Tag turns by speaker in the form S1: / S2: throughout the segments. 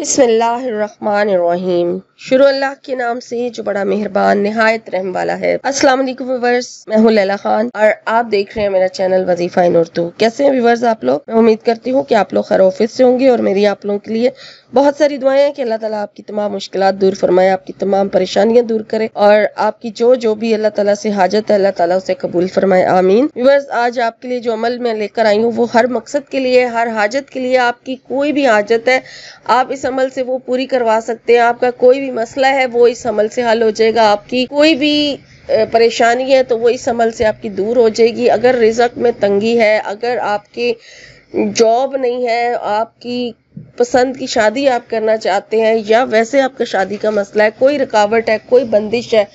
S1: बिस्मिल्लाहिर्रहमानिर्रहीम। शुरू अल्लाह के नाम से जो बड़ा मेहरबान निहायत रहम वाला है। अस्सलाम वालेकुम व्यूअर्स, मैं हूं लैला खान और आप देख रहे हैं मेरा चैनल वजीफा इन उर्दू। कैसे हैं व्यूअर्स आप लोग? मैं उम्मीद करती हूँ कि आप लोग खैर से होंगे और मेरी आप लोगों के लिए बहुत सारी दुआएं हैं कि अल्लाह ताला आपकी तमाम मुश्किलात दूर फरमाए, आपकी तमाम परेशानियां दूर करे और आपकी जो भी अल्लाह ताला से हाजत है अल्लाह ताला उसे कबूल फरमाए, आमीन। व्यूअर्स, आज आपके लिए जो अमल मैं लेकर आई हूँ वो हर मकसद के लिए, हर हाजत के लिए। आपकी कोई भी हाजत है आप इस अमल से वो पूरी करवा सकते हैं। आपका कोई भी मसला है वो इस अमल से हल हो जाएगा। आपकी कोई भी परेशानी है तो वो इस अमल से आपकी दूर हो जाएगी। अगर रिज़्क में तंगी है, अगर आपकी जॉब नहीं है, आपकी पसंद की शादी आप करना चाहते हैं या वैसे आपका शादी का मसला है, कोई रुकावट है, कोई बंदिश है,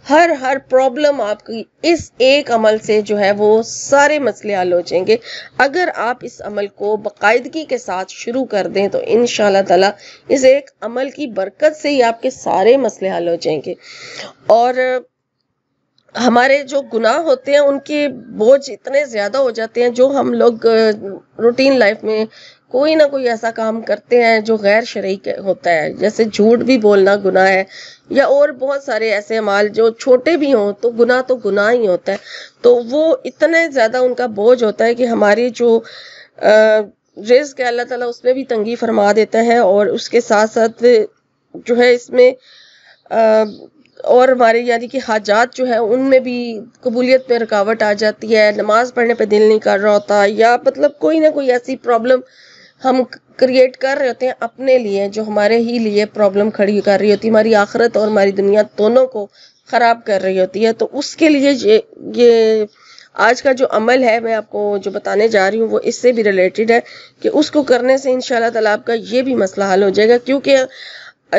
S1: हर प्रॉब्लम आपकी इस एक अमल से जो है वो सारे मसले हल हो जाएंगे। अगर आप इस अमल को बाकायदगी के साथ शुरू कर दें तो इंशाअल्लाह ताला इस एक अमल की बरकत से ही आपके सारे मसले हल हो जाएंगे। और हमारे जो गुनाह होते हैं उनके बोझ इतने ज़्यादा हो जाते हैं, जो हम लोग रूटीन लाइफ में कोई ना कोई ऐसा काम करते हैं जो गैर शरई होता है, जैसे झूठ भी बोलना गुनाह है या और बहुत सारे ऐसे अमाल जो छोटे भी हों तो गुनाह ही होता है। तो वो इतने ज़्यादा उनका बोझ होता है कि हमारी जो रिज़्क है अल्लाह ताला उसमें भी तंगी फरमा देता है और उसके साथ साथ जो है इसमें और हमारे यानी कि हाजात जो है उनमें भी कबूलियत में रुकावट आ जाती है। नमाज पढ़ने पे दिल नहीं कर रहा होता या मतलब कोई ना कोई ऐसी प्रॉब्लम हम क्रिएट कर रहे होते हैं अपने लिए, जो हमारे ही लिए प्रॉब्लम खड़ी कर रही होती है, हमारी आखिरत और हमारी दुनिया दोनों को ख़राब कर रही होती है। तो उसके लिए ये आज का जो अमल है मैं आपको जो बताने जा रही हूँ वो इससे भी रिलेटेड है कि उसको करने से इंशाअल्लाह ताला आपका ये भी मसला हल हो जाएगा। क्योंकि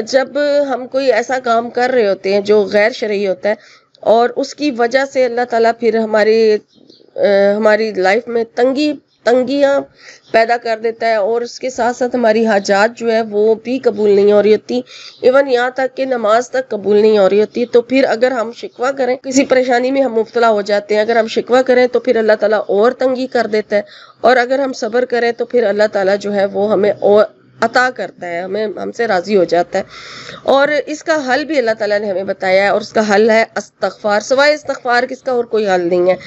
S1: जब हम कोई ऐसा काम कर रहे होते हैं जो गैर शरई होता है और उसकी वजह से अल्लाह ताला फिर हमारी लाइफ में तंगियाँ पैदा कर देता है और उसके साथ साथ हमारी हाजात जो है वो भी कबूल नहीं हो रही होती, इवन यहाँ तक कि नमाज तक कबूल नहीं हो रही होती। तो फिर अगर हम शिकवा करें, किसी परेशानी में हम मुब्तला हो जाते हैं, अगर हम शिकवा करें तो फिर अल्लाह ताला और तंगी कर देता है और अगर हम सब्र करें तो फिर अल्लाह ताला जो है वो हमें और अता करता है, हमसे राजी हो जाता है। और इसका हल भी अल्लाह ताला ने हमें बताया है और उसका हल है इस्तग़फ़ार। सिवाय इस्तग़फ़ार किसका और कोई हल नहीं है।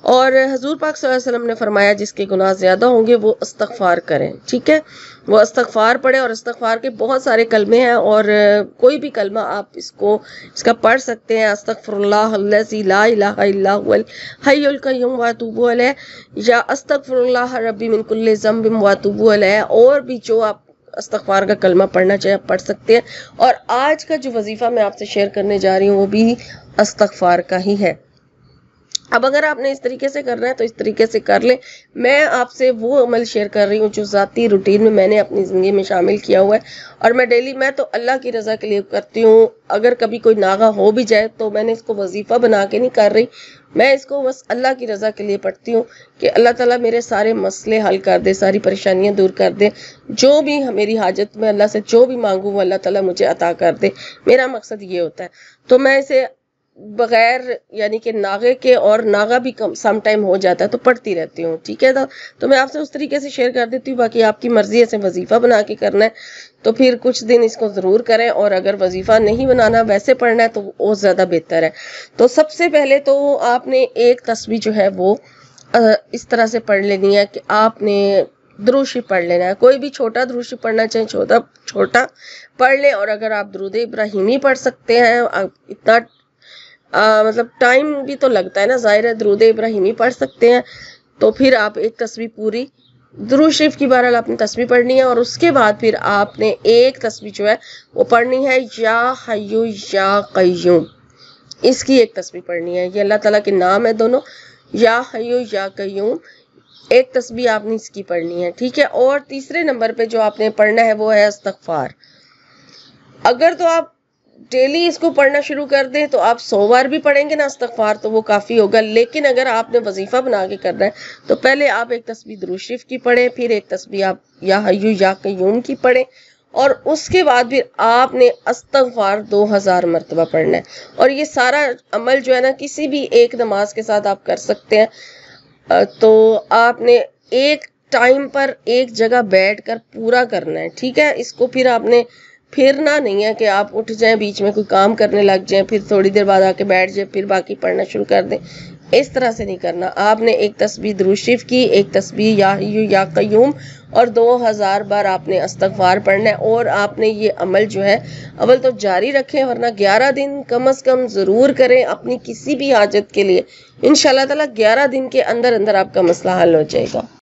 S1: और हुज़ूर पाक सल्लल्लाहु अलैहि वसल्लम ने फरमाया जिसके गुनाह ज़्यादा होंगे वो इस्तग़फ़ार करें, ठीक है, वो इस्तग़फ़ार पढ़े। और इस्तग़फ़ार के बहुत सारे कलमे हैं और कोई भी कलमा आप इसका पढ़ सकते हैं। अस्तग़फ़िरुल्लाहल्लज़ी ला इलाहा इल्ला हुवल हय्युल क़य्यूम व अतूबु अलैह या अस्तग़फ़िरुल्लाह रब्बी मिन कुल्लि ज़ंबिन व अतूबु अलैह। और भी जो आप इस्तग़फ़ार का कलमा पढ़ना चाहे आप पढ़ सकते हैं। और आज का जो वजीफ़ा मैं आपसे शेयर करने जा रही हूँ वो भी इस्तग़फ़ार का ही है। अब अगर आपने इस तरीके से करना है तो इस तरीके से कर लें। मैं आपसे वो अमल शेयर कर रही हूँ जो ज़ाती रूटीन में मैंने अपनी ज़िंदगी में शामिल किया हुआ है और मैं तो अल्लाह की रज़ा के लिए करती हूँ। अगर कभी कोई नागा हो भी जाए तो मैंने इसको वजीफ़ा बना के नहीं कर रही, मैं इसको बस अल्लाह की रज़ा के लिए पढ़ती हूँ कि अल्लाह ताला मेरे सारे मसले हल कर दे, सारी परेशानियाँ दूर कर दे, जो भी मेरी हाजत में अल्लाह से जो भी मांगूँ वो अल्लाह ताला मुझे अता कर दे। मेरा मकसद ये होता है। तो मैं इसे बगैर यानी कि नागे के, और नागा भी कम सम टाइम हो जाता है तो पढ़ती रहती हूँ, ठीक है। तो मैं आपसे उस तरीके से शेयर कर देती हूँ। बाकी आपकी मर्जी है, से वजीफ़ा बना के करना है तो फिर कुछ दिन इसको ज़रूर करें, और अगर वजीफ़ा नहीं बनाना वैसे पढ़ना है तो वो ज़्यादा बेहतर है। तो सबसे पहले तो आपने एक तस्बीह जो है वो इस तरह से पढ़ लेनी है कि आपने दुरूद शरीफ पढ़ लेना है। कोई भी छोटा दुरूद शरीफ पढ़ना चाहे छोटा पढ़ लें। और अगर आप दुरूद इब्राहिमी पढ़ सकते हैं, इतना मतलब टाइम भी तो लगता है ना, ज़ाहिर है, दुरूद इब्राहिमी पढ़ सकते हैं तो फिर आप एक तस्बीह पूरी दुरूद शरीफ की बहरहाल आपने तस्बीह पढ़नी है। और उसके बाद फिर आपने एक तस्बीह जो है वो पढ़नी है या हय्यु या क़य्यूम, इसकी एक तस्बीह पढ़नी है। ये अल्लाह ताला के नाम है दोनों, या हय्यु या क़य्यूम, एक तस्बीह आपने इसकी पढ़नी है, ठीक है। और तीसरे नंबर पे जो आपने पढ़ना है वो है इस्तग़फ़ार। अगर तो आप डेली इसको पढ़ना शुरू कर दें तो आप 100 बार भी पढ़ेंगे ना इस्तग़फ़ार तो वो काफ़ी होगा। लेकिन अगर आपने वजीफ़ा बना के करना है तो पहले आप एक तस्बीह दुरूद शरीफ की पढ़ें, फिर एक तस्बीह आप या हय्यु या क़य्यूम की पढ़ें और उसके बाद फिर आपने इस्तग़फ़ार 2000 मरतबा पढ़ना है। और ये सारा अमल जो है ना किसी भी एक नमाज के साथ आप कर सकते हैं। तो आपने एक ٹائم پر ایک جگہ بیٹھ کر پورا کرنا ہے، ٹھیک ہے؟ اس کو پھر آپ نے پھرنا نہیں ہے کہ آپ اٹھ جائیں، بیچ میں کوئی کام کرنے لگ جائیں، پھر تھوڑی دیر بعد آ کے بیٹھ جائیں، پھر باقی پڑھنا شروع کر دیں. اس طرح سے نہیں کرنا. آپ نے ایک تسبیح درود شریف کی، ایک تسبیح یا حی یا قیوم، اور 2000 بار آپ نے استغفار پڑھنا ہے. اور آپ نے یہ عمل جو ہے اول تو جاری رکھیں، ورنہ 11 دن کم از کم ضرور کریں اپنی کسی بھی حاجت کے لیے. انشاءاللہ تعالی 11 دن کے اندر اندر آپ کا مسئلہ حل ہو جائے گا.